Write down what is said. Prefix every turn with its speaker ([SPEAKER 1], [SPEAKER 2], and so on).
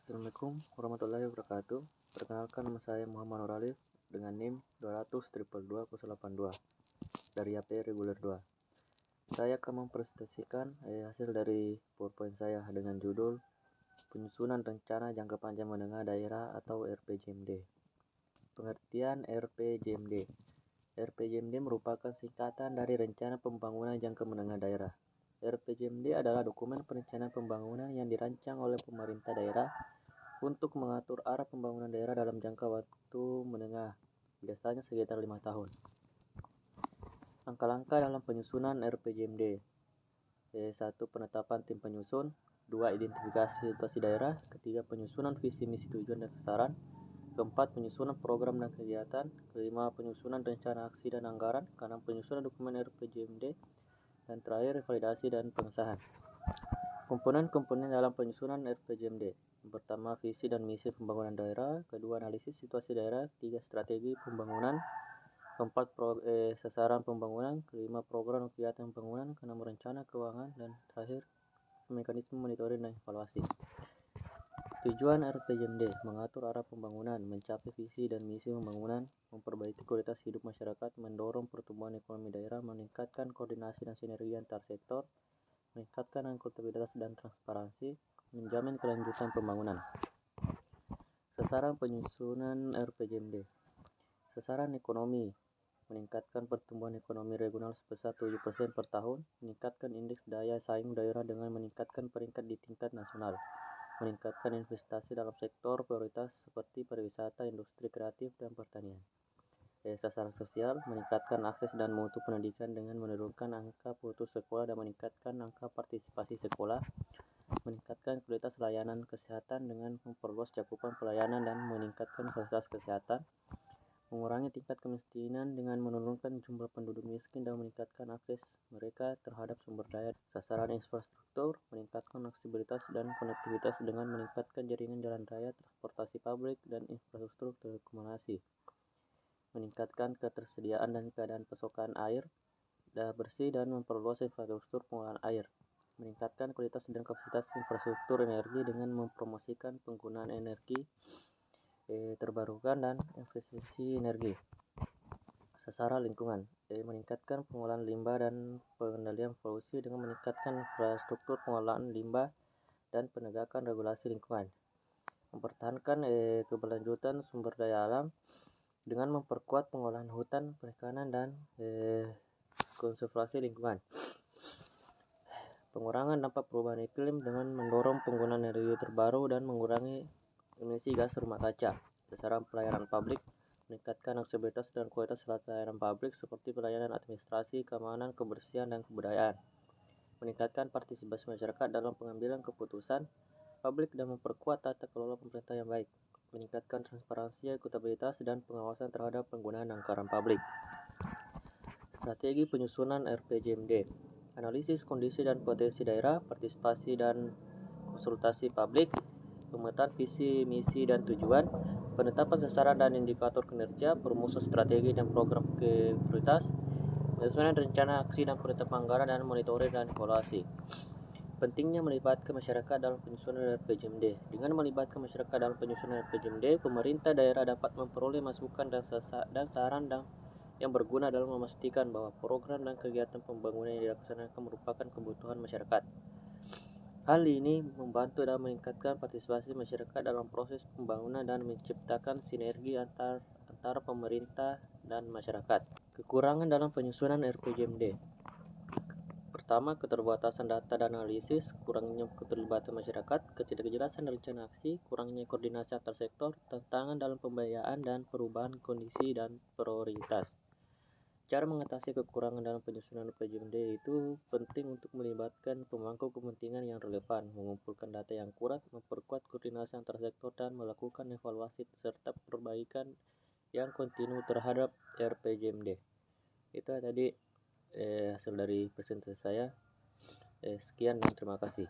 [SPEAKER 1] Assalamualaikum warahmatullahi wabarakatuh. Perkenalkan, nama saya Muhammad Nuralif dengan NIM 200.22082 dari HP Reguler 2. Saya akan mempresentasikan hasil dari PowerPoint saya dengan judul Penyusunan Rencana Jangka Panjang Menengah Daerah atau RPJMD. Pengertian RPJMD. RPJMD merupakan singkatan dari Rencana Pembangunan Jangka Menengah Daerah. RPJMD adalah dokumen perencanaan pembangunan yang dirancang oleh pemerintah daerah untuk mengatur arah pembangunan daerah dalam jangka waktu menengah, biasanya sekitar 5 tahun. Langkah-langkah dalam penyusunan RPJMD. 1. Penetapan tim penyusun. 2. Identifikasi situasi daerah. 3. Penyusunan visi, misi, tujuan, dan sasaran. 4. Penyusunan program dan kegiatan. 5. Penyusunan rencana aksi dan anggaran. 6. Penyusunan dokumen RPJMD. Dan terakhir, validasi dan pengesahan. Komponen-komponen dalam penyusunan RPJMD. Yang pertama, visi dan misi pembangunan daerah. Kedua, analisis situasi daerah. 3. Strategi pembangunan. 4. Sasaran pembangunan. 5. Program dan kegiatan pembangunan. 6. Rencana keuangan. Dan terakhir, mekanisme monitoring dan evaluasi. Tujuan RPJMD: mengatur arah pembangunan, mencapai visi dan misi pembangunan, memperbaiki kualitas hidup masyarakat, mendorong pertumbuhan ekonomi daerah, meningkatkan koordinasi dan sinergi antar sektor, meningkatkan akuntabilitas dan transparansi, menjamin kelanjutan pembangunan. Sasaran penyusunan RPJMD. Sasaran ekonomi: meningkatkan pertumbuhan ekonomi regional sebesar 7% per tahun, meningkatkan indeks daya saing daerah dengan meningkatkan peringkat di tingkat nasional, meningkatkan investasi dalam sektor prioritas seperti pariwisata, industri kreatif, dan pertanian. Sasaran sosial: meningkatkan akses dan mutu pendidikan dengan menurunkan angka putus sekolah dan meningkatkan angka partisipasi sekolah, meningkatkan kualitas layanan kesehatan dengan memperluas cakupan pelayanan dan meningkatkan kualitas kesehatan, mengurangi tingkat kemiskinan dengan menurunkan jumlah penduduk miskin dan meningkatkan akses mereka terhadap sumber daya. Sasaran infrastruktur: meningkatkan aksesibilitas dan konektivitas dengan meningkatkan jaringan jalan raya, transportasi publik, dan infrastruktur telekomunikasi, meningkatkan ketersediaan dan keadaan pasokan air bersih dan memperluas infrastruktur pengolahan air, meningkatkan kualitas dan kapasitas infrastruktur energi dengan mempromosikan penggunaan energi terbarukan dan efisiensi energi. Sasaran lingkungan: meningkatkan pengolahan limbah dan pengendalian polusi dengan meningkatkan infrastruktur pengolahan limbah dan penegakan regulasi lingkungan, mempertahankan keberlanjutan sumber daya alam dengan memperkuat pengolahan hutan, perikanan, dan konservasi lingkungan, pengurangan dampak perubahan iklim dengan mendorong penggunaan energi terbaru dan mengurangi emisi gas rumah kaca. Sasaran pelayanan publik: meningkatkan aksesibilitas dan kualitas layanan publik seperti pelayanan administrasi, keamanan, kebersihan, dan kebudayaan, meningkatkan partisipasi masyarakat dalam pengambilan keputusan publik dan memperkuat tata kelola pemerintah yang baik, meningkatkan transparansi, akuntabilitas, dan pengawasan terhadap penggunaan anggaran publik. Strategi penyusunan RPJMD: analisis kondisi dan potensi daerah, partisipasi dan konsultasi publik, pemetaan visi, misi, dan tujuan, penetapan sasaran dan indikator kinerja, perumusan strategi dan program prioritas, penyusunan rencana aksi dan penetapan anggaran, dan monitoring dan evaluasi. Pentingnya melibatkan masyarakat dalam penyusunan RPJMD. Dengan melibatkan masyarakat dalam penyusunan RPJMD, pemerintah daerah dapat memperoleh masukan dan saran yang berguna dalam memastikan bahwa program dan kegiatan pembangunan yang dilaksanakan merupakan kebutuhan masyarakat. Hal ini membantu dalam meningkatkan partisipasi masyarakat dalam proses pembangunan dan menciptakan sinergi antara pemerintah dan masyarakat. Kekurangan dalam penyusunan RPJMD. Pertama, keterbatasan data dan analisis, kurangnya keterlibatan masyarakat, ketidakjelasan rencana aksi, kurangnya koordinasi antar sektor, tantangan dalam pembiayaan, dan perubahan kondisi dan prioritas. Cara mengatasi kekurangan dalam penyusunan RPJMD itu penting untuk melibatkan pemangku kepentingan yang relevan, mengumpulkan data yang akurat, memperkuat koordinasi antar sektor, dan melakukan evaluasi serta perbaikan yang kontinu terhadap RPJMD. Itu tadi hasil dari presentasi saya. Sekian dan terima kasih.